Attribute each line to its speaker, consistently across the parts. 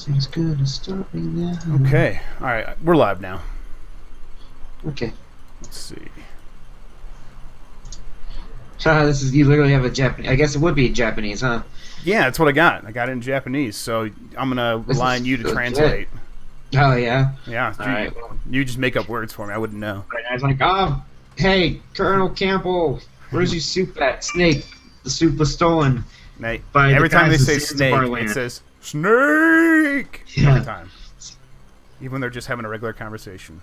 Speaker 1: Everything's good. It's starting now.
Speaker 2: Okay. All right. We're live now.
Speaker 1: Okay.
Speaker 2: Let's see.
Speaker 1: So this is you literally have a Japanese. I guess it would be Japanese, huh?
Speaker 2: Yeah, that's what I got. I got it in Japanese, so I'm gonna
Speaker 1: This
Speaker 2: rely
Speaker 1: is
Speaker 2: on you to
Speaker 1: legit.
Speaker 2: translate.
Speaker 1: Oh yeah.
Speaker 2: Yeah,
Speaker 1: All right. Well,
Speaker 2: you just make up words for me. I wouldn't know.
Speaker 1: I was like, hey, Colonel Campbell, where's your soup at? Snake. The soup was stolen by the
Speaker 2: Every time they
Speaker 1: guys
Speaker 2: say
Speaker 1: in Zanzibar
Speaker 2: snake, it
Speaker 1: land.
Speaker 2: says snake.
Speaker 1: Yeah.
Speaker 2: Every time, even when they're just having a regular conversation.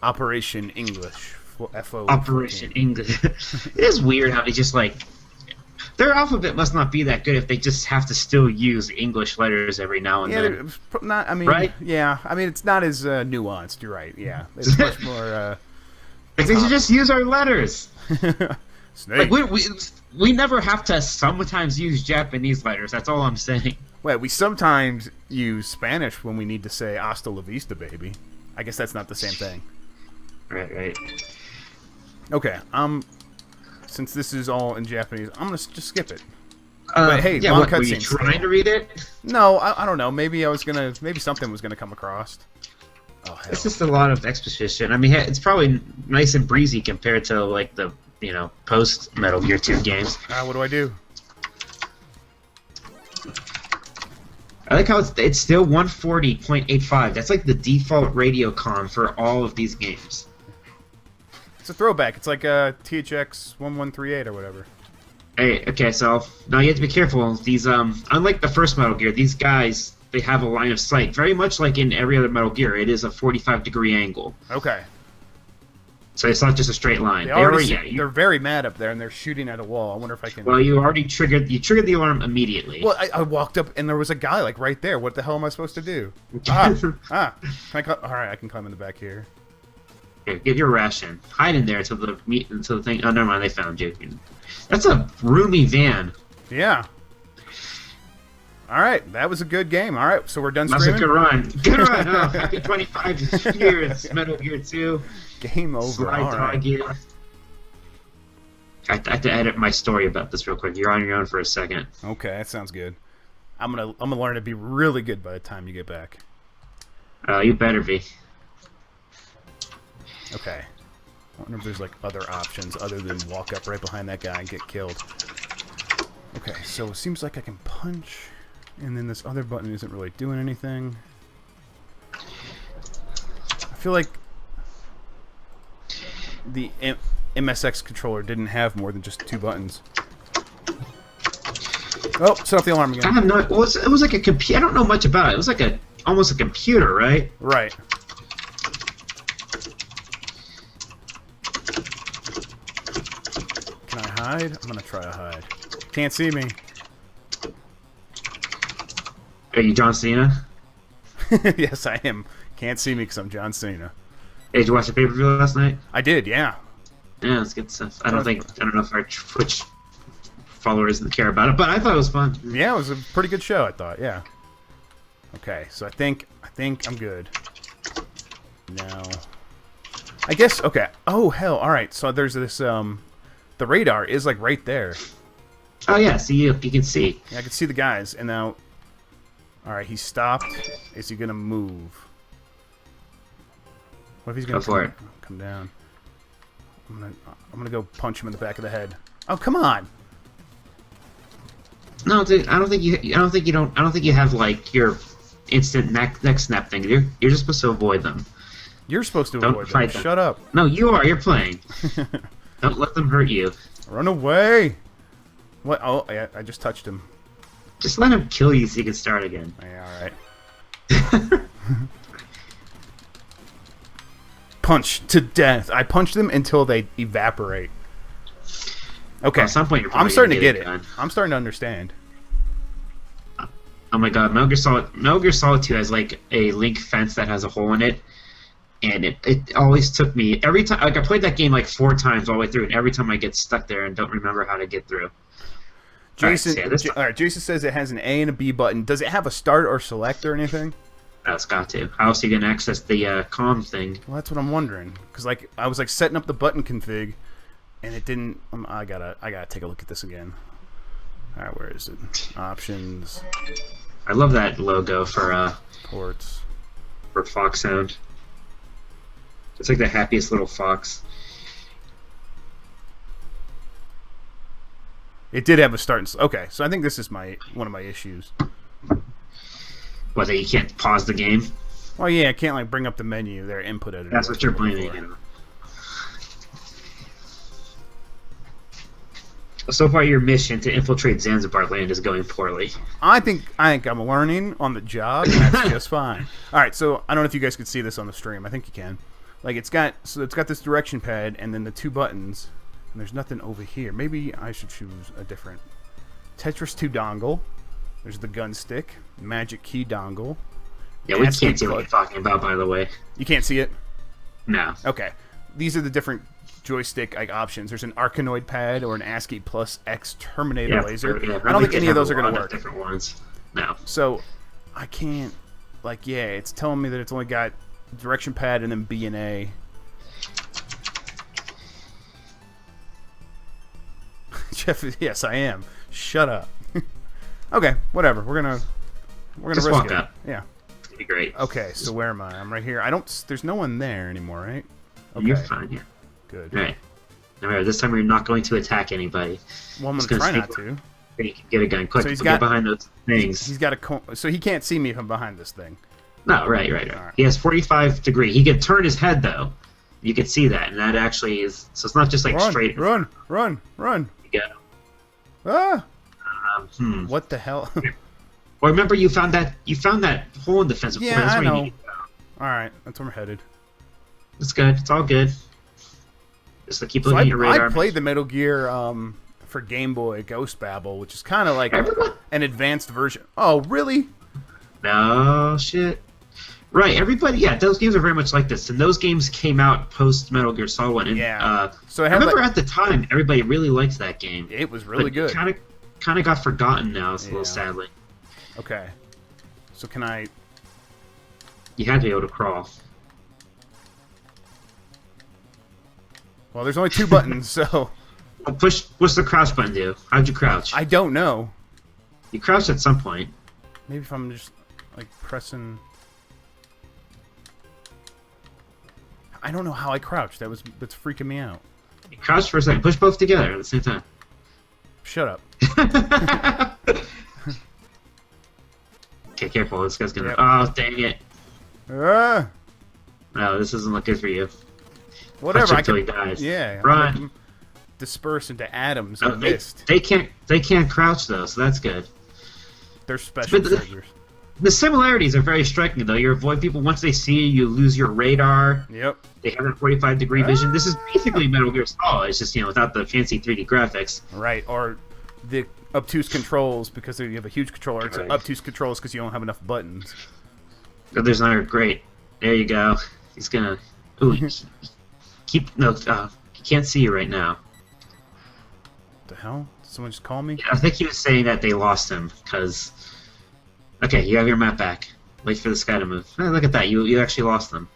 Speaker 2: Operation English. FO.
Speaker 1: Operation English. It is weird how they just like their alphabet must not be that good if they just have to still use English letters every now and
Speaker 2: Yeah,
Speaker 1: then.
Speaker 2: it's not. I mean,
Speaker 1: Right?
Speaker 2: yeah. I mean, it's not as nuanced. You're right. Yeah, it's much more.
Speaker 1: Like they should just use our letters.
Speaker 2: Snake.
Speaker 1: Like we never have to sometimes use Japanese letters. That's all I'm saying.
Speaker 2: Wait, we sometimes use Spanish when we need to say "hasta la vista, baby." I guess that's not the same thing.
Speaker 1: Right.
Speaker 2: Okay. Since this is all in Japanese, I'm gonna just skip it.
Speaker 1: But
Speaker 2: hey,
Speaker 1: yeah,
Speaker 2: long
Speaker 1: what, were you
Speaker 2: cutscene
Speaker 1: trying
Speaker 2: still.
Speaker 1: to read it?
Speaker 2: No, I don't know. Maybe maybe something was gonna come across. Oh hell.
Speaker 1: It's just a lot of exposition. I mean, it's probably nice and breezy compared to like the post Metal Gear 2 games.
Speaker 2: What do I do?
Speaker 1: I like how it's still 140.85. That's like the default radio comm for all of these games.
Speaker 2: It's a throwback. It's like THX 1138 or whatever.
Speaker 1: Hey, okay, so now you have to be careful. These unlike the first Metal Gear, these guys they have a line of sight, very much like in every other Metal Gear. It is a 45-degree angle,
Speaker 2: Okay.
Speaker 1: so it's not just a straight line.
Speaker 2: They're very mad up there and they're shooting at a wall. I wonder if I can.
Speaker 1: Well, you already triggered the alarm immediately.
Speaker 2: Well, I walked up and there was a guy like right there. What the hell am I supposed to do? Can I all right, I can climb in the back here.
Speaker 1: Here, get your ration. Hide in there until the thing. Oh, never mind. They found you. That's a roomy van.
Speaker 2: Yeah. All right, that was a good game. All right, so we're done
Speaker 1: That's
Speaker 2: streaming.
Speaker 1: a good run. Good run. Oh, happy 25 years, Metal Gear 2.
Speaker 2: Game over.
Speaker 1: Slide
Speaker 2: All
Speaker 1: dog
Speaker 2: right.
Speaker 1: you. I have to edit my story about this real quick. You're on your own for a second.
Speaker 2: Okay, that sounds good. I'm gonna learn to be really good by the time you get back.
Speaker 1: You better be.
Speaker 2: Okay. I wonder if there's like other options other than walk up right behind that guy and get killed. Okay, so it seems like I can punch, and then this other button isn't really doing anything. I feel like the MSX controller didn't have more than just 2 buttons. Oh, set off the alarm
Speaker 1: I
Speaker 2: again.
Speaker 1: have no. It was like a computer. I don't know much about it. It was like almost a computer, right?
Speaker 2: Right. Can I hide? I'm gonna try to hide. Can't see me.
Speaker 1: Are you John Cena?
Speaker 2: Yes, I am. Can't see me because I'm John Cena.
Speaker 1: Hey, did you watch the pay-per-view last night?
Speaker 2: I did, yeah.
Speaker 1: Yeah, it's good stuff. I don't know if our Twitch followers care about it, but I thought it was fun.
Speaker 2: Yeah, it was a pretty good show, I thought, yeah. Okay, so I think I'm good. Now, I guess, okay. Oh, hell, alright, so there's this, the radar is, like, right there.
Speaker 1: Oh yeah, see you can see.
Speaker 2: Yeah, I can see the guys, and now, alright, he stopped. Is he gonna move? What if he's gonna
Speaker 1: Go for it.
Speaker 2: come down? I'm gonna go punch him in the back of the head. Oh, come on!
Speaker 1: No, dude, I don't think you have like your instant neck snap thing. You're just supposed to avoid them.
Speaker 2: You're supposed to
Speaker 1: Don't
Speaker 2: avoid them.
Speaker 1: fight them.
Speaker 2: Shut up.
Speaker 1: No, you are. You're playing. Don't let them hurt you.
Speaker 2: Run away! What? Oh, yeah, I just touched him.
Speaker 1: Just let him kill you so you can start again.
Speaker 2: Yeah, alright. Punch to death. I punch them until they evaporate. Okay.
Speaker 1: Well, at some point you're
Speaker 2: I'm
Speaker 1: probably
Speaker 2: starting to
Speaker 1: gonna
Speaker 2: get it.
Speaker 1: done.
Speaker 2: I'm starting to understand.
Speaker 1: Oh my god, Metal Gear Solid 2 has like a link fence that has a hole in it, and it always took me every time. Like I played that game like 4 times all the way through, and every time I get stuck there and don't remember how to get through.
Speaker 2: Jason,
Speaker 1: Alright, so
Speaker 2: alright, Jason says it has an A and a B button. Does it have a start or select or anything?
Speaker 1: That's got to. How else are you gonna access the comm thing?
Speaker 2: Well, that's what I'm wondering. Because like I was like setting up the button config, and it didn't. I gotta take a look at this again. All right, where is it? Options.
Speaker 1: I love that logo
Speaker 2: Ports.
Speaker 1: for Fox Sound. It's like the happiest little fox.
Speaker 2: It did have a start and okay, so I think this is one of my issues.
Speaker 1: Whether you can't pause the game.
Speaker 2: Well, yeah, I can't like bring up the menu, their input editor.
Speaker 1: That's what you're blaming. You know. So far, your mission to infiltrate Zanzibar land is going poorly.
Speaker 2: I think I'm learning on the job, and that's just fine. All right, so I don't know if you guys could see this on the stream. I think you can. Like it's got this direction pad and then the 2 buttons, and there's nothing over here. Maybe I should choose a different Tetris 2 dongle. There's the gun stick, Magic Key dongle.
Speaker 1: Yeah, we can't see what you're talking about, by the way.
Speaker 2: You can't see it?
Speaker 1: No.
Speaker 2: Okay. These are the different joystick options. There's an Arkanoid pad or an ASCII plus X Terminator laser.
Speaker 1: Yeah,
Speaker 2: I don't think any of those are going to work.
Speaker 1: Different ones. No.
Speaker 2: So I can't. It's telling me that it's only got direction pad and then B and A. Jeff, yes, I am. Shut up. Okay, whatever. We're gonna
Speaker 1: just
Speaker 2: risk
Speaker 1: walk
Speaker 2: it.
Speaker 1: up.
Speaker 2: Yeah.
Speaker 1: It'll be great.
Speaker 2: Okay, so where am I? I'm right here. There's no one there anymore, right? Okay.
Speaker 1: You're fine here.
Speaker 2: Good.
Speaker 1: All right. Remember, this time we're not going to attack anybody.
Speaker 2: Well, I'm gonna try not to.
Speaker 1: You can get a gun quick.
Speaker 2: So he's
Speaker 1: get behind those things.
Speaker 2: He's got so he can't see me from behind this thing.
Speaker 1: No, right. He has 45 degree. He can turn his head though. You can see that, and that actually is. So it's not just like straight.
Speaker 2: Run!
Speaker 1: You go.
Speaker 2: Ah!
Speaker 1: Hmm.
Speaker 2: What the hell?
Speaker 1: Well, remember you found that hole in the fence before.
Speaker 2: Yeah,
Speaker 1: that's
Speaker 2: I
Speaker 1: where
Speaker 2: know.
Speaker 1: You need to go.
Speaker 2: All right, that's where we're headed.
Speaker 1: It's good. It's all good. Just keep looking at your radar.
Speaker 2: I played the Metal Gear for Game Boy Ghost Babel, which is kind of like an advanced version. Oh, really?
Speaker 1: No shit. Right, everybody. Yeah, those games are very much like this, and those games came out post Metal Gear Solid 1. And,
Speaker 2: yeah.
Speaker 1: So I remember at the time, everybody really liked that game.
Speaker 2: It was really good.
Speaker 1: Kind of got forgotten now, a little sadly.
Speaker 2: Okay. So can I?
Speaker 1: You had to be able to crawl.
Speaker 2: Well, there's only 2 buttons, so.
Speaker 1: Well, what's the crouch button do? How'd you crouch?
Speaker 2: I don't know.
Speaker 1: You crouched at some point.
Speaker 2: Maybe if I'm just like pressing. I don't know how I crouched. That's freaking me out.
Speaker 1: You crouch for a second. Push both together at the same time.
Speaker 2: Shut up.
Speaker 1: Okay, careful. This guy's gonna. Yep. Oh, dang it. No, this doesn't look good for you.
Speaker 2: Whatever.
Speaker 1: Until he dies.
Speaker 2: Yeah.
Speaker 1: Run.
Speaker 2: Disperse into atoms of mist.
Speaker 1: They can't crouch though, so that's good.
Speaker 2: They're special soldiers.
Speaker 1: The similarities are very striking, though. You avoid people once they see you. You lose your radar.
Speaker 2: Yep.
Speaker 1: They have a 45-degree vision. This is basically Metal Gear Solid. It's just without the fancy 3D graphics.
Speaker 2: Right, or the obtuse controls because you have a huge controller. It's obtuse controls because you don't have enough buttons.
Speaker 1: Oh, there's another great. There you go. He's gonna. Ooh, he can't see you right now.
Speaker 2: What the hell? Did someone just call me?
Speaker 1: Yeah, I think he was saying that they lost him because. Okay, you have your map back. Wait for this guy to move. Oh, look at that. You actually lost them.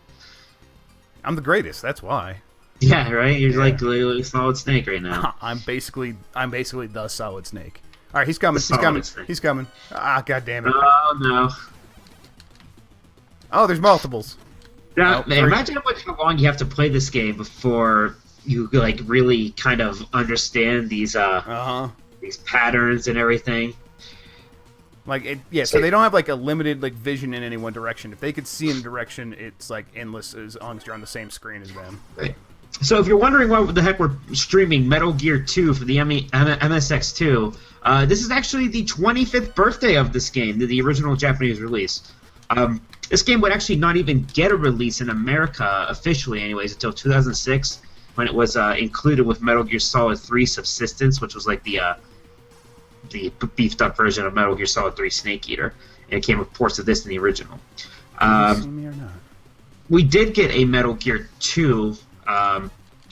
Speaker 2: I'm the greatest. That's why.
Speaker 1: Yeah, right. You're like literally Solid Snake right now.
Speaker 2: I'm basically the Solid Snake. All right, he's coming.
Speaker 1: Snake.
Speaker 2: He's coming. Ah, god damn it.
Speaker 1: Oh no.
Speaker 2: Oh, there's multiples.
Speaker 1: Yeah, imagine how long you have to play this game before you like really kind of understand these patterns and everything.
Speaker 2: Like so they don't have like a limited like vision in any one direction. If they could see in a direction, it's like endless as long as you're on the same screen as them.
Speaker 1: Right. So if you're wondering why the heck we're streaming Metal Gear 2 for the MSX2, this is actually the 25th birthday of this game, the original Japanese release. This game would actually not even get a release in America officially, anyways, until 2006 when it was included with Metal Gear Solid 3 Subsistence, which was like the beefed up version of Metal Gear Solid 3 Snake Eater, and it came with ports of this in the original.
Speaker 2: Did you see me or not?
Speaker 1: We did get a Metal Gear 2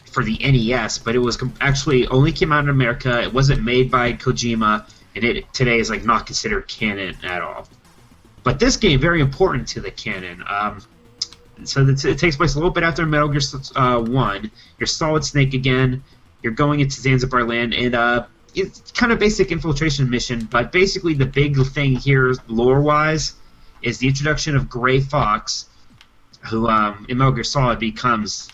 Speaker 1: for the NES, but it was actually only came out in America. It wasn't made by Kojima, and it today is like not considered canon at all. But this game very important to the canon. So it takes place a little bit after Metal Gear 1. You're Solid Snake again. You're going into Zanzibar land, and it's kind of basic infiltration mission, but basically the big thing here, lore-wise, is the introduction of Gray Fox, who in Metal Gear Solid becomes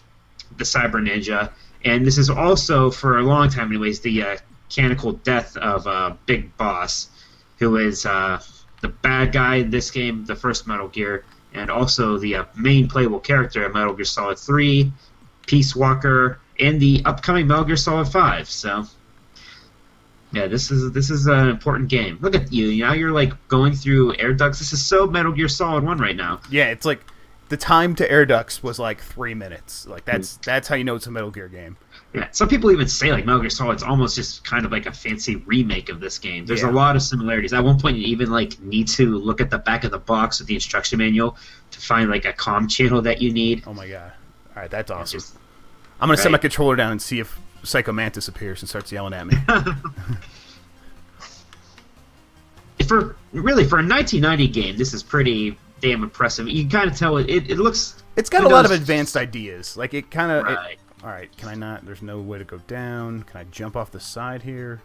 Speaker 1: the Cyber Ninja, and this is also, for a long time anyways, the mechanical death of Big Boss, who is the bad guy in this game, the first Metal Gear, and also the main playable character in Metal Gear Solid 3, Peace Walker, and the upcoming Metal Gear Solid 5. So, yeah, this is an important game. Look at you. Now you're like going through air ducts. This is so Metal Gear Solid 1 right now.
Speaker 2: Yeah, it's like the time to air ducts was like 3 minutes. Like that's how you know it's a Metal Gear game.
Speaker 1: Yeah, some people even say like Metal Gear Solid's almost just kind of like a fancy remake of this game. There's a lot of similarities. At one point, you even like need to look at the back of the box with the instruction manual to find like a comm channel that you need.
Speaker 2: Oh my god! All right, that's awesome. I'm gonna set my controller down and see if Psycho Mantis appears and starts yelling at me.
Speaker 1: For a 1990 game, this is pretty damn impressive. You can kind of tell it looks.
Speaker 2: It's got a lot of advanced ideas. Like it kind of.
Speaker 1: Right.
Speaker 2: All right, can I not? There's no way to go down. Can I jump off the side here?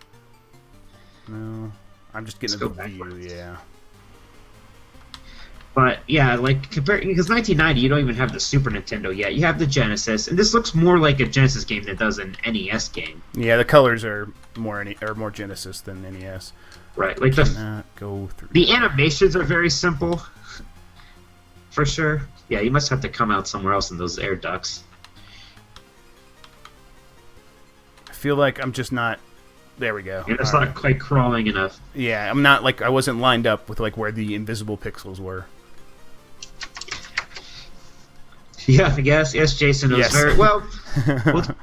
Speaker 2: No. I'm just getting the view, yeah.
Speaker 1: But, yeah, like, because 1990, you don't even have the Super Nintendo yet. You have the Genesis, and this looks more like a Genesis game than it does an NES game.
Speaker 2: Yeah, the colors are more Genesis than NES.
Speaker 1: Right, like
Speaker 2: go through.
Speaker 1: The animations are very simple, for sure. Yeah, you must have to come out somewhere else in those air ducts.
Speaker 2: I feel like I'm just not. There we go.
Speaker 1: Yeah, it's not quite crawling enough.
Speaker 2: Yeah, I'm not like I wasn't lined up with like where the invisible pixels were.
Speaker 1: Yeah, yes, Jason knows very well. The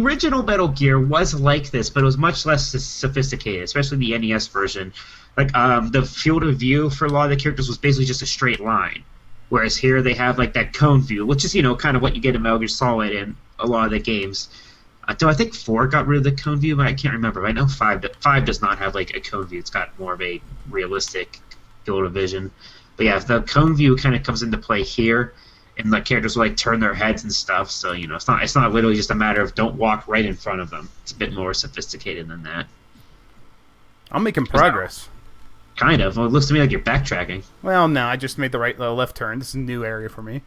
Speaker 1: original Metal Gear was like this, but it was much less sophisticated, especially the NES version. Like the field of view for a lot of the characters was basically just a straight line, whereas here they have like that cone view, which is kind of what you get in Metal Gear Solid in a lot of the games. I think 4 got rid of the cone view, but I can't remember. I know 5 does not have like a cone view. It's got more of a realistic field of vision. But yeah, if the cone view kind of comes into play here, and the characters will like turn their heads and stuff, so it's not literally just a matter of don't walk right in front of them. It's a bit more sophisticated than that.
Speaker 2: I'm making progress.
Speaker 1: Kind of. Well, it looks to me like you're backtracking.
Speaker 2: Well, no, I just made the left turn. This is a new area for me.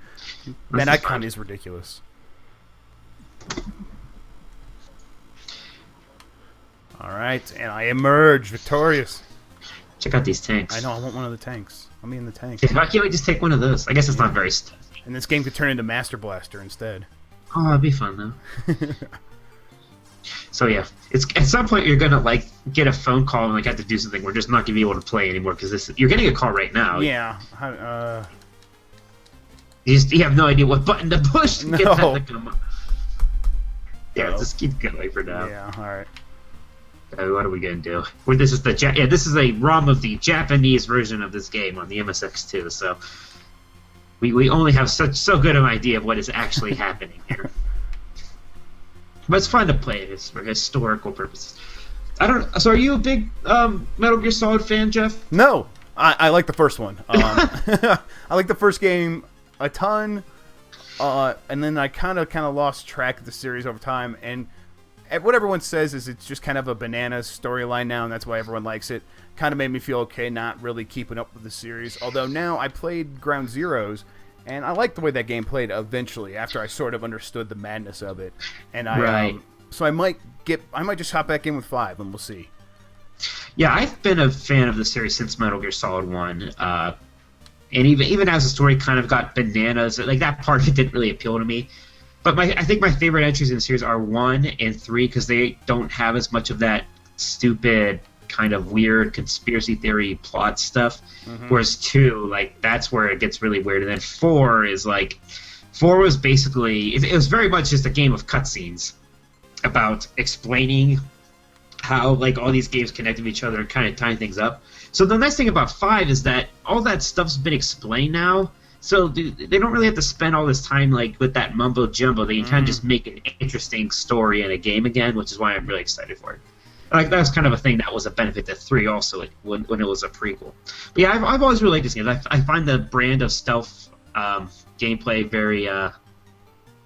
Speaker 2: Man, that kind is ridiculous. All right, and I emerge victorious.
Speaker 1: Check out these tanks.
Speaker 2: I know, I want one of the tanks. Let me in the tank.
Speaker 1: Why can't we just take one of those? I guess it's not very stuffy.
Speaker 2: And this game could turn into Master Blaster instead.
Speaker 1: Oh, that'd be fun, though. So, yeah. At some point, you're going to, like, get a phone call and, like, have to do something. We're just not going to be able to play anymore because you're getting a call right now.
Speaker 2: Yeah.
Speaker 1: You have no idea what button to push to get that to come up. Yeah, just keep going for now.
Speaker 2: Yeah, alright.
Speaker 1: What are we gonna do? This is a ROM of the Japanese version of this game on the MSX2, so we only have so good an idea of what is actually happening here. But it's fun to play this for historical purposes. So are you a big Metal Gear Solid fan, Jeff?
Speaker 2: No, I like the first one. I like the first game a ton, and then I kind of lost track of the series over time, and what everyone says is it's just kind of a bananas storyline now, and that's why everyone likes it. Kind of made me feel okay not really keeping up with the series. Although now I played Ground Zeroes, and I liked the way that game played eventually after I sort of understood the madness of it. And so I might just hop back in with 5, and we'll see.
Speaker 1: Yeah, I've been a fan of the series since Metal Gear Solid 1. And even as the story kind of got bananas, like that part of it didn't really appeal to me. But I think my favorite entries in the series are 1 and 3 because they don't have as much of that stupid kind of weird conspiracy theory plot stuff. Mm-hmm. Whereas 2, like that's where it gets really weird. And then 4 was basically it was very much just a game of cutscenes about explaining how like all these games connect with each other and kind of tying things up. So the nice thing about 5 is that all that stuff's been explained now. So they don't really have to spend all this time like with that mumbo jumbo. They can kind of just make an interesting story in a game again, which is why I'm really excited for it. Like that was kind of a thing that was a benefit to 3 also, like, when it was a prequel. But yeah, I've always really liked this game. I find the brand of stealth gameplay very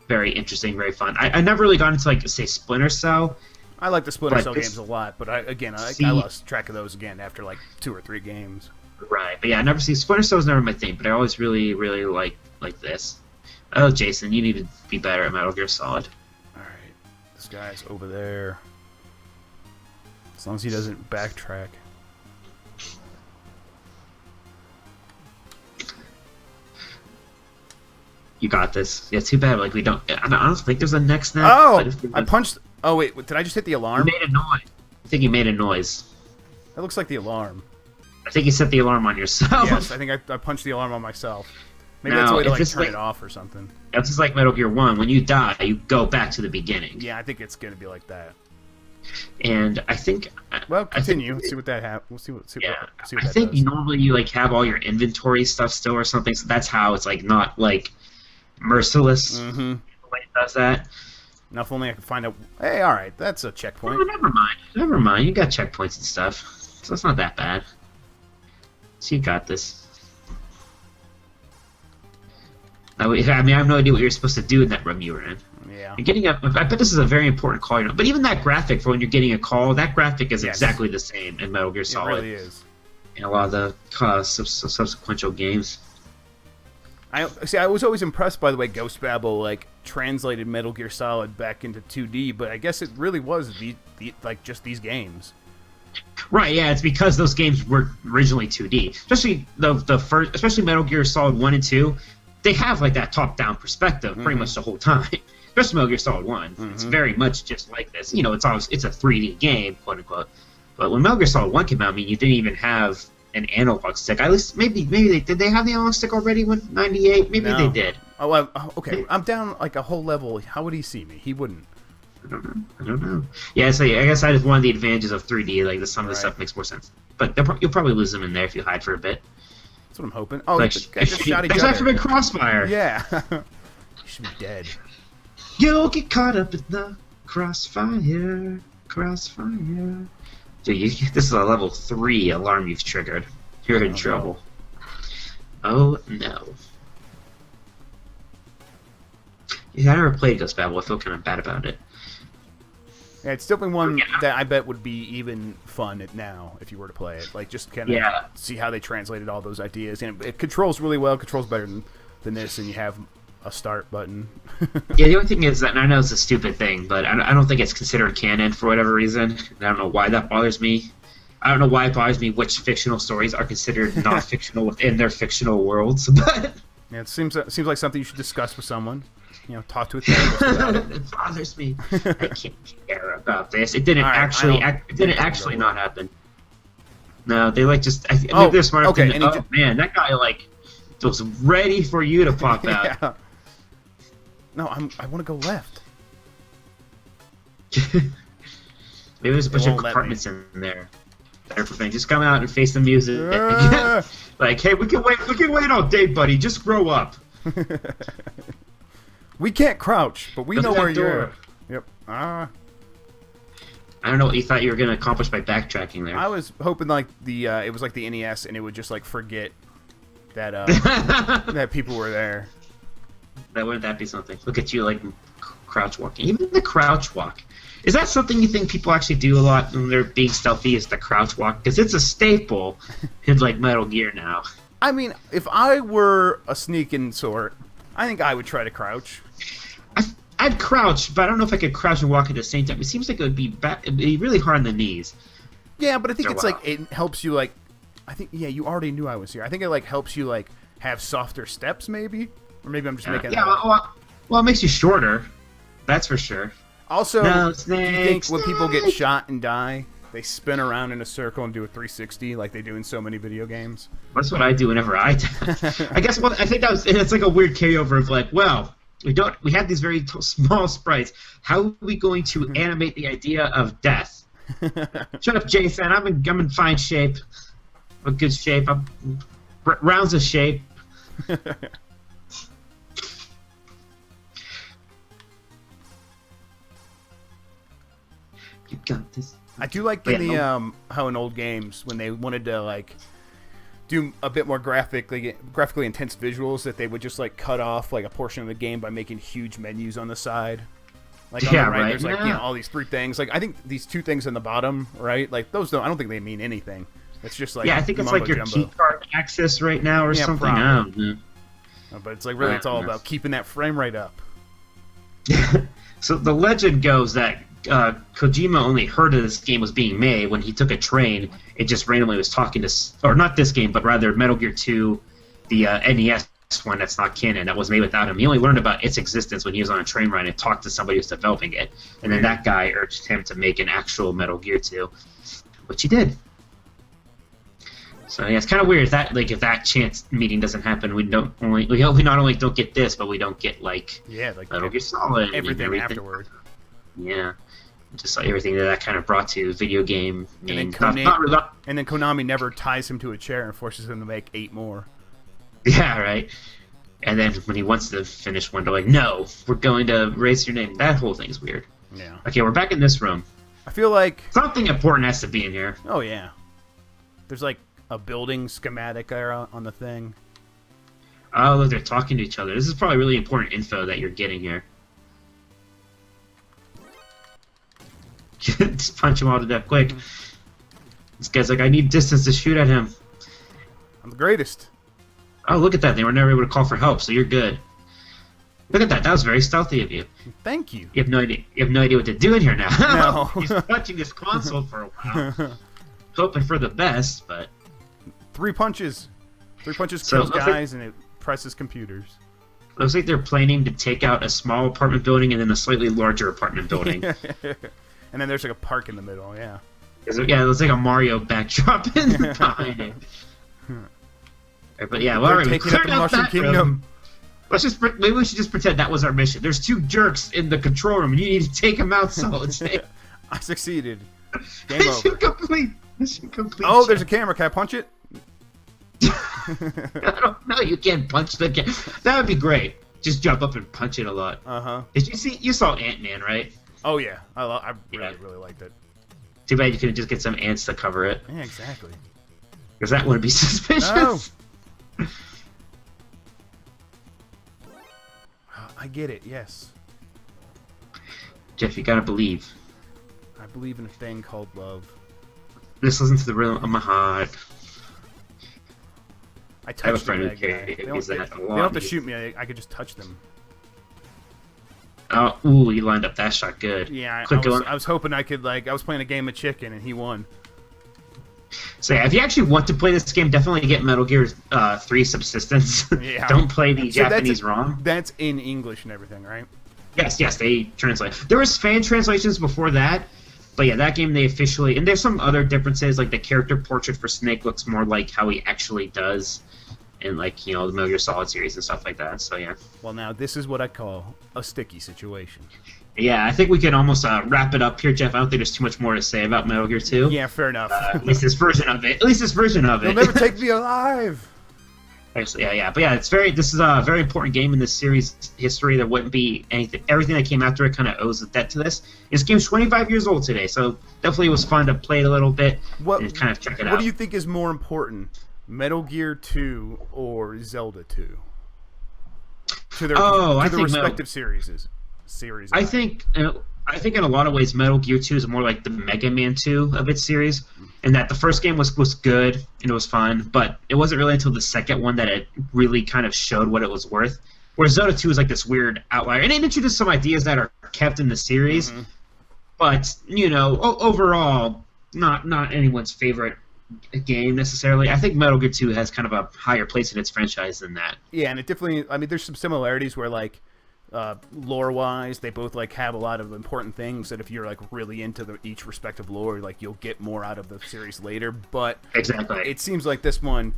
Speaker 1: very interesting, very fun. I never really got into like say Splinter Cell.
Speaker 2: I like the Splinter
Speaker 1: But
Speaker 2: Cell
Speaker 1: this-
Speaker 2: games a lot, but I
Speaker 1: See-
Speaker 2: lost track of those again after like 2 or 3 games.
Speaker 1: Right, but yeah, I never see Splinter Cell was never my thing, but I always really, really like this. Oh, Jason, you need to be better at Metal Gear Solid.
Speaker 2: All right, this guy's over there. As long as he doesn't backtrack.
Speaker 1: You got this. Yeah, too bad. Like we don't. I don't think there's a next step.
Speaker 2: Oh,
Speaker 1: but if there
Speaker 2: I
Speaker 1: was-
Speaker 2: punched. Oh wait, did I just hit the
Speaker 1: You
Speaker 2: alarm?
Speaker 1: made a noise. I think you made a noise.
Speaker 2: That looks like the alarm.
Speaker 1: I think you set the alarm on yourself.
Speaker 2: Yes, I think I punched the alarm on myself. Maybe
Speaker 1: No,
Speaker 2: that's a way to
Speaker 1: if
Speaker 2: like
Speaker 1: this
Speaker 2: turn
Speaker 1: like-
Speaker 2: it off or something.
Speaker 1: That's just like Metal Gear 1. When you die, you go back to the beginning.
Speaker 2: Yeah, I think it's gonna be like that.
Speaker 1: And I think.
Speaker 2: Well,
Speaker 1: I think-
Speaker 2: continue. Let's see what that happens. We'll see what. See
Speaker 1: Yeah,
Speaker 2: what, see what
Speaker 1: I
Speaker 2: that
Speaker 1: think
Speaker 2: does.
Speaker 1: normally you like have all your inventory stuff still or something, so that's how it's like not like merciless
Speaker 2: Mm-hmm.
Speaker 1: the way it does that.
Speaker 2: Now, if only I could find out. Hey, all right, that's a
Speaker 1: Oh,
Speaker 2: checkpoint.
Speaker 1: never mind. Never mind. You got checkpoints and stuff, so it's not that bad. So you got this. I mean, I have no idea what you're supposed to do in that room you were in.
Speaker 2: Yeah.
Speaker 1: You're getting a. I bet this is a very important call. You know, but even that graphic for when you're getting a call, that graphic is
Speaker 2: Yes.
Speaker 1: exactly the same in Metal Gear
Speaker 2: It
Speaker 1: Solid
Speaker 2: really is.
Speaker 1: and a lot of the subsequent games.
Speaker 2: I see. I was always impressed by the way Ghost Babel like translated Metal Gear Solid back into 2D, but I guess it really was like just these games.
Speaker 1: Right, yeah, it's because those games were originally 2D. Especially the first, especially Metal Gear Solid 1 and 2, they have like that top-down perspective pretty much the whole time. Especially Metal Gear Solid 1. It's very much just like this. You know, it's a 3D game, quote unquote. But when Metal Gear Solid 1 came out, I mean, you didn't even have an analog stick. At least maybe did they have the analog stick already when 98? Maybe
Speaker 2: No.
Speaker 1: they did.
Speaker 2: Oh, well, okay. I'm down like a whole level. How would he see me? He wouldn't.
Speaker 1: I don't know. Yeah, so I guess that is one of the advantages of 3D. Like some of the
Speaker 2: Right.
Speaker 1: stuff makes more sense. But you'll probably lose them in there if you hide for a bit.
Speaker 2: That's what I'm hoping. Oh,
Speaker 1: Like,
Speaker 2: the guy just shot each
Speaker 1: that's
Speaker 2: other.
Speaker 1: actually been Crossfire.
Speaker 2: Yeah. You should be dead.
Speaker 1: You'll get caught up in the crossfire. Dude, this is a level 3 alarm you've triggered. You're in
Speaker 2: Oh,
Speaker 1: trouble. Oh no. Yeah, I never played Ghost Babel. I feel kind of bad about it.
Speaker 2: Yeah, it's definitely one
Speaker 1: Yeah.
Speaker 2: that I bet would be even fun now if you were to play it. Like, just kind of
Speaker 1: Yeah.
Speaker 2: see how they translated all those ideas. And it controls really well. It controls better than this, and you have a start button.
Speaker 1: Yeah, the only thing is that, and I know it's a stupid thing, but I don't think it's considered canon for whatever reason. I don't know why that bothers me. I don't know why it bothers me which fictional stories are considered not fictional within their fictional worlds, but
Speaker 2: Yeah, it seems like something you should discuss with someone. You know, talk to a therapist about it.
Speaker 1: it bothers me. I can't care about this. It didn't
Speaker 2: All right,
Speaker 1: actually.
Speaker 2: I don't-
Speaker 1: It didn't
Speaker 2: I don't
Speaker 1: actually
Speaker 2: know.
Speaker 1: not happen. No, they like just. I think
Speaker 2: Oh,
Speaker 1: they're smart enough
Speaker 2: okay,
Speaker 1: to.
Speaker 2: and he
Speaker 1: Oh
Speaker 2: just-
Speaker 1: man, that guy like was ready for you to pop out.
Speaker 2: Yeah. No, I want to go left.
Speaker 1: Maybe there's a bunch of
Speaker 2: won't let
Speaker 1: compartments in there. Better prevent. Just come out and face the music.
Speaker 2: Ah!
Speaker 1: Like, hey, we can wait. We can wait all day, buddy. Just grow up.
Speaker 2: We can't crouch, but we
Speaker 1: Go
Speaker 2: know
Speaker 1: to
Speaker 2: where
Speaker 1: that
Speaker 2: you're.
Speaker 1: door.
Speaker 2: Yep. Ah.
Speaker 1: I don't know what you thought you were gonna accomplish by backtracking there.
Speaker 2: I was hoping like it was like the NES and it would just like forget that that people were there.
Speaker 1: That wouldn't that be something? Look at you like crouch walking. Even the crouch walk. Is that something you think people actually do a lot when they're being stealthy? Is the crouch walk? Because it's a staple in like Metal Gear now.
Speaker 2: I mean, if I were a sneaking sort, I think I would try to crouch.
Speaker 1: I'd crouch, but I don't know if I could crouch and walk at the same time. It seems like it'd be really hard on the knees.
Speaker 2: Yeah, but I think
Speaker 1: So,
Speaker 2: it's like it helps you like. I think you already knew I was here. I think it like helps you like have softer steps maybe, or maybe I'm just making
Speaker 1: Yeah,
Speaker 2: that up.
Speaker 1: well, it makes you shorter. That's for sure.
Speaker 2: Also,
Speaker 1: No
Speaker 2: do you think
Speaker 1: snakes,
Speaker 2: when people get
Speaker 1: snakes.
Speaker 2: shot and die, they spin around in a circle and do a 360 like they do in so many video games?
Speaker 1: That's what I do whenever I I guess I think it's like a weird carryover of like, well, we have these very small sprites. How are we going to animate the idea of death? Shut up, Jason. I'm in fine shape. I'm in good shape. I'm rounds of shape. You got this.
Speaker 2: I do like in the how in old games when they wanted to like do a bit more graphically intense visuals that they would just like cut off like a portion of the game by making huge menus on the side. Like on
Speaker 1: Yeah,
Speaker 2: the right,
Speaker 1: right.
Speaker 2: there's like
Speaker 1: Yeah.
Speaker 2: all these 3 things. Like I think these 2 things on the bottom, right? Like those don't. I don't think they mean anything. It's just like
Speaker 1: Yeah, I think it's like your
Speaker 2: mumbo-jumbo.
Speaker 1: key card access right now or
Speaker 2: Yeah,
Speaker 1: something.
Speaker 2: probably.
Speaker 1: I don't know.
Speaker 2: But it's like really, it's all about keeping that frame rate up.
Speaker 1: So the legend goes that Kojima only heard of this game was being made when he took a train and just randomly was talking to, or not this game, but rather Metal Gear 2, the NES one that's not canon, that was made without him. He only learned about its existence when he was on a train ride and talked to somebody who's developing it. And then that guy urged him to make an actual Metal Gear 2, which he did. So yeah, it's kind of weird if that chance meeting doesn't happen. We not only don't get this, but we don't get like Metal Gear Solid
Speaker 2: everything afterward.
Speaker 1: Yeah, just like everything that kind of brought to video game.
Speaker 2: And then, and then Konami never ties him to a chair and forces him to make 8 more.
Speaker 1: Yeah, right. And then when he wants to finish one, they're like, "No, we're going to erase your name." That whole thing's weird.
Speaker 2: Yeah.
Speaker 1: Okay, we're back in this room.
Speaker 2: I feel like
Speaker 1: Something important has to be in here.
Speaker 2: Oh yeah. There's like a building schematic there on the thing.
Speaker 1: Oh, look, they're talking to each other. This is probably really important info that you're getting here. Just punch him all to death quick. This guy's like, I need distance to shoot at him.
Speaker 2: I'm the greatest.
Speaker 1: Oh, look at that. They were never able to call for help, so you're good. Look at that. That was very stealthy of you.
Speaker 2: Thank you.
Speaker 1: You have no idea what to do in here now.
Speaker 2: No.
Speaker 1: He's touching this console for a while. Hoping for the best, but...
Speaker 2: 3 punches. 3 punches
Speaker 1: So,
Speaker 2: kills guys, and it presses computers.
Speaker 1: Looks like they're planning to take out a small apartment building and then a slightly larger apartment building.
Speaker 2: And then there's like a park in the middle, yeah.
Speaker 1: Yeah, it looks like a Mario backdrop behind it. But yeah, well,
Speaker 2: We're
Speaker 1: alright, we
Speaker 2: taking up
Speaker 1: cleared
Speaker 2: the
Speaker 1: out
Speaker 2: Mushroom
Speaker 1: that
Speaker 2: Kingdom.
Speaker 1: room. Maybe we should just pretend that was our mission. There's 2 jerks in the control room, and you need to take them out, Solid Snake.
Speaker 2: I succeeded. Game over.
Speaker 1: Mission complete.
Speaker 2: Oh, there's a camera. Can I punch it?
Speaker 1: I don't know. You can't punch the camera. That would be great. Just jump up and punch it a lot.
Speaker 2: Uh-huh.
Speaker 1: Did you see? You saw Ant-Man, right?
Speaker 2: Oh, yeah. I really liked it.
Speaker 1: Too bad you couldn't just get some ants to cover it.
Speaker 2: Yeah, exactly.
Speaker 1: Because that would be suspicious.
Speaker 2: No. I get it, yes.
Speaker 1: Jeff, you gotta believe.
Speaker 2: I believe in a thing called love.
Speaker 1: Just listen to the rhythm of my heart.
Speaker 2: I
Speaker 1: I have a
Speaker 2: touched
Speaker 1: friend who
Speaker 2: that guy.
Speaker 1: carries that a
Speaker 2: They don't
Speaker 1: lot.
Speaker 2: have to shoot me. I could just touch them.
Speaker 1: Oh, ooh, you lined up that shot good.
Speaker 2: Yeah,
Speaker 1: Quick,
Speaker 2: I was hoping I could, like, I was playing a game of chicken and he won.
Speaker 1: So yeah, if you actually want to play this game, definitely get Metal Gear 3 Subsistence.
Speaker 2: Yeah.
Speaker 1: Don't play the
Speaker 2: So
Speaker 1: Japanese ROM.
Speaker 2: That's in English and everything, right?
Speaker 1: Yes, they translate. There was fan translations before that, but yeah, that game they officially... And there's some other differences, like the character portrait for Snake looks more like how he actually does in, like, you know, the Metal Gear Solid series and stuff like that, so yeah.
Speaker 2: Well, now, this is what I call a sticky situation.
Speaker 1: Yeah, I think we can almost wrap it up here, Jeff. I don't think there's too much more to say about Metal Gear 2.
Speaker 2: Yeah, fair enough.
Speaker 1: At least this version of it.
Speaker 2: You'll never take me alive!
Speaker 1: Actually, yeah. But yeah, this is a very important game in this series history. There wouldn't be everything that came after it kind of owes a debt to this. This game's 25 years old today, so definitely was fun to play it a little bit and kind of check it out.
Speaker 2: What do you think is more important, Metal Gear 2 or Zelda 2? To their respective series.
Speaker 1: I think in a lot of ways Metal Gear 2 is more like the Mega Man 2 of its series, in that the first game was good and it was fun, but it wasn't really until the second one that it really kind of showed what it was worth. Whereas Zelda 2 is like this weird outlier, and it introduced some ideas that are kept in the series, but you know, overall, not anyone's favorite game necessarily. I think Metal Gear 2 has kind of a higher place in its franchise than that.
Speaker 2: Yeah, and it definitely. I mean, there's some similarities where like. Lore-wise, they both like have a lot of important things that if you're like really into each respective lore, like you'll get more out of the series later. But
Speaker 1: exactly,
Speaker 2: it seems like this one,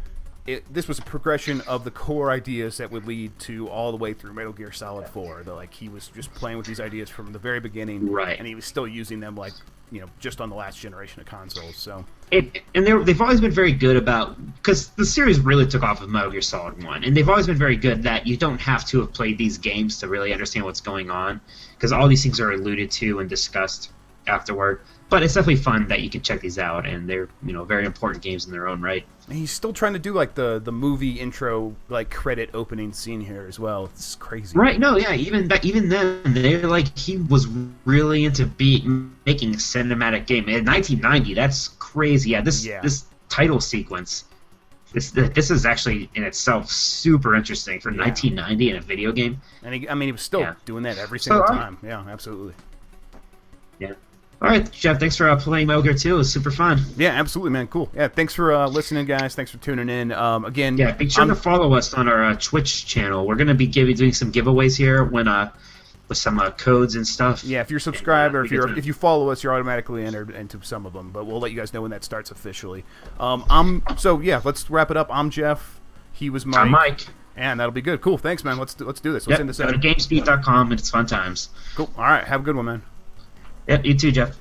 Speaker 2: this was a progression of the core ideas that would lead to all the way through Metal Gear Solid 4. That like he was just playing with these ideas from the very beginning,
Speaker 1: right?
Speaker 2: And he was still using them like just on the last generation of consoles. So.
Speaker 1: They've always been very good about, because the series really took off with Metal Gear Solid 1, and they've always been very good that you don't have to have played these games to really understand what's going on, because all these things are alluded to and discussed afterward. But it's definitely fun that you can check these out, and they're very important games in their own right.
Speaker 2: He's still trying to do like the movie intro like credit opening scene here as well. It's crazy.
Speaker 1: Right? No, yeah. Even then, they're like he was really into making a cinematic game in 1990. That's crazy. Yeah. This title sequence. This is actually in itself super interesting for 1990 in a video game.
Speaker 2: And he was still doing that every single time. Yeah, absolutely.
Speaker 1: Yeah. All right, Jeff. Thanks for playing Metal Gear 2. It was super fun.
Speaker 2: Yeah, absolutely, man. Cool. Yeah, thanks for listening, guys. Thanks for tuning in. Again,
Speaker 1: yeah, be sure to follow us on our Twitch channel. We're going to be doing some giveaways here with some codes and stuff.
Speaker 2: Yeah, if you're subscribed or if you follow us, you're automatically entered into some of them. But we'll let you guys know when that starts officially. Let's wrap it up. I'm Jeff. He was Mike.
Speaker 1: I'm Mike.
Speaker 2: And that'll be good. Cool. Thanks, man. Let's do this. Let's end this
Speaker 1: up. Go to GamesBeat.com, and it's fun times.
Speaker 2: Cool. All right. Have a good one, man.
Speaker 1: Yep. You too, Jeff.